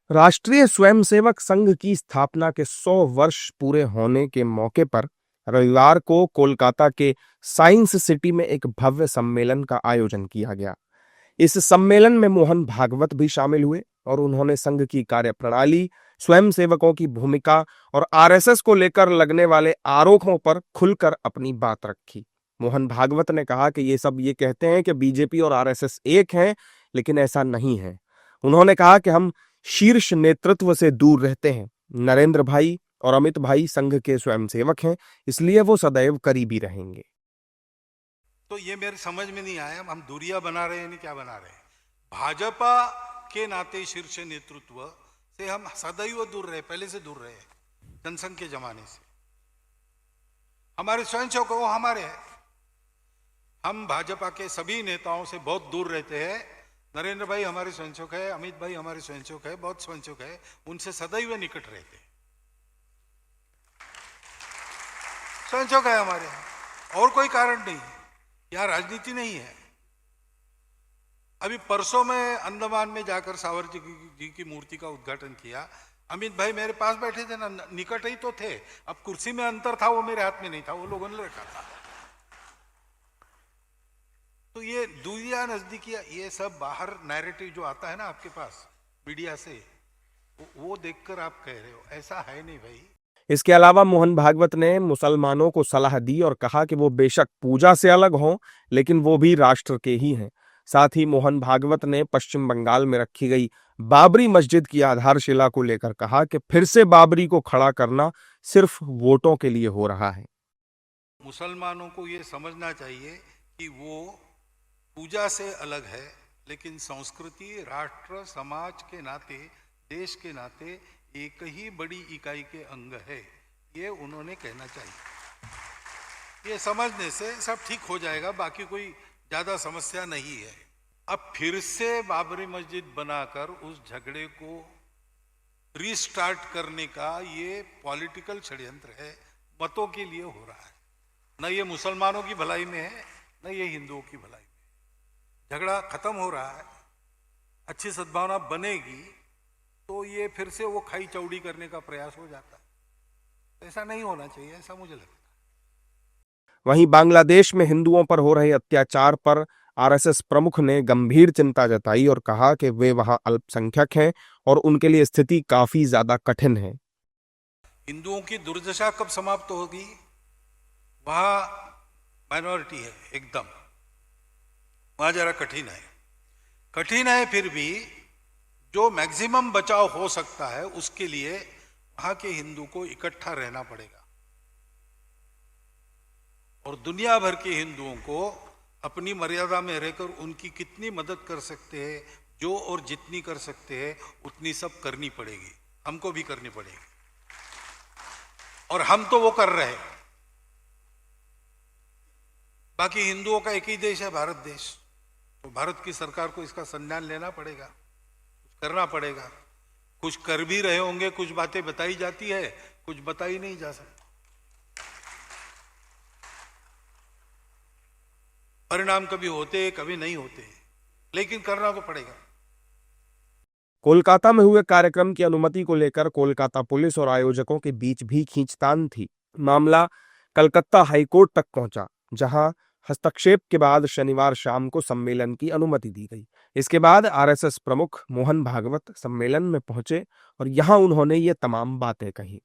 राष्ट्रीय स्वयंसेवक संघ की स्थापना के 100 वर्ष पूरे होने के मौके पर रविवार को कोलकाता के साइंस सिटी में एक भव्य सम्मेलन का आयोजन किया गया। इस सम्मेलन में मोहन भागवत भी शामिल हुए और उन्होंने संघ की कार्यप्रणाली, स्वयंसेवकों की भूमिका और आरएसएस को लेकर लगने वाले आरोपों पर खुलकर अपनी बात रखी। मोहन भागवत ने कहा कि ये कहते हैं कि बीजेपी और आरएसएस एक हैं, लेकिन ऐसा नहीं है। उन्होंने कहा कि हम शीर्ष नेतृत्व से दूर रहते हैं। नरेंद्र भाई और अमित भाई संघ के स्वयंसेवक हैं, इसलिए वो सदैव करीबी रहेंगे। तो ये मेरे समझ में नहीं आया, हम दूरियां बना रहे हैं नहीं क्या बना रहे हैं। भाजपा के नाते शीर्ष नेतृत्व से हम सदैव दूर रहे, पहले से दूर रहे, जनसंघ के जमाने से। हमारे स्वयंसेवक वो हमारे हैं, हम भाजपा के सभी नेताओं से बहुत दूर रहते हैं। नरेंद्र भाई हमारे स्वयंसेवक है, अमित भाई हमारे स्वयंसेवक है, बहुत स्वयंसेवक है, उनसे सदैव निकट रहते हैं। स्वयंसेवक है हमारे, और कोई कारण नहीं, यहां राजनीति नहीं है। अभी परसों में अंडमान में जाकर सावरकर जी की मूर्ति का उद्घाटन किया। अमित भाई मेरे पास बैठे थे ना, निकट ही तो थे, अब कुर्सी में अंतर था, वो मेरे हाथ में नहीं था, वो लोगों ने रखा था। तो ये दूरियां नजदीकियां, ये सब बाहर नैरेटिव जो आता है ना आपके पास मीडिया से, वो देखकर आप कह रहे हो, ऐसा है नहीं भाई। इसके अलावा मोहन भागवत ने मुसलमानों को सलाह दी और कहा कि वो बेशक पूजा से अलग हों, लेकिन वो भी राष्ट्र के ही हैं। साथ ही मोहन भागवत ने पश्चिम बंगाल में रखी गई बाबरी मस्जिद की आधारशिला को लेकर कहा कि फिर से बाबरी को खड़ा करना सिर्फ वोटों के लिए हो रहा है। मुसलमानों को ये समझना चाहिए कि वो पूजा से अलग है, लेकिन संस्कृति, राष्ट्र, समाज के नाते, देश के नाते एक ही बड़ी इकाई के अंग है, ये उन्होंने कहना चाहिए। ये समझने से सब ठीक हो जाएगा, बाकी कोई ज्यादा समस्या नहीं है। अब फिर से बाबरी मस्जिद बनाकर उस झगड़े को रीस्टार्ट करने का ये पॉलिटिकल षड्यंत्र है, मतों के लिए हो रहा है। न ये मुसलमानों की भलाई में है, न ये हिंदुओं की भलाई में। झगड़ा खत्म हो रहा है, अच्छी सद्भावना बनेगी तो ये फिर से वो खाई चौड़ी करने का प्रयास हो जाता है। ऐसा नहीं होना चाहिए, ऐसा मुझे लगता है। वहीं बांग्लादेश में हिंदुओं पर हो रहे अत्याचार पर आरएसएस प्रमुख ने गंभीर चिंता जताई और कहा कि वे वहां अल्पसंख्यक हैं और उनके लिए स्थिति काफी ज्यादा कठिन है। हिंदुओं की दुर्दशा कब समाप्त होगी? वहां माइनॉरिटी है एकदम, वहां जरा कठिन है, फिर भी जो मैक्सिमम बचाव हो सकता है उसके लिए वहां के हिंदू को इकट्ठा रहना पड़ेगा और दुनिया भर के हिंदुओं को अपनी मर्यादा में रहकर उनकी कितनी मदद कर सकते हैं, जो और जितनी कर सकते हैं उतनी सब करनी पड़ेगी, हमको भी करनी पड़ेगी। और हम तो वो कर रहे हैं। बाकी हिंदुओं का एक ही देश है, भारत देश, तो भारत की सरकार को इसका संज्ञान लेना पड़ेगा, कुछ करना पड़ेगा। कुछ कर भी रहे होंगे, कुछ बातें बताई जाती है, कुछ बताई नहीं जा सकती। परिणाम कभी होते कभी नहीं होते, लेकिन करना तो पड़ेगा। कोलकाता में हुए कार्यक्रम की अनुमति को लेकर कोलकाता पुलिस और आयोजकों के बीच भी खींचतान थी। मामला कलकत्ता हाईकोर्ट तक पहुंचा, जहां हस्तक्षेप के बाद शनिवार शाम को सम्मेलन की अनुमति दी गई। इसके बाद आरएसएस प्रमुख मोहन भागवत सम्मेलन में पहुंचे और यहां उन्होंने ये तमाम बातें कही।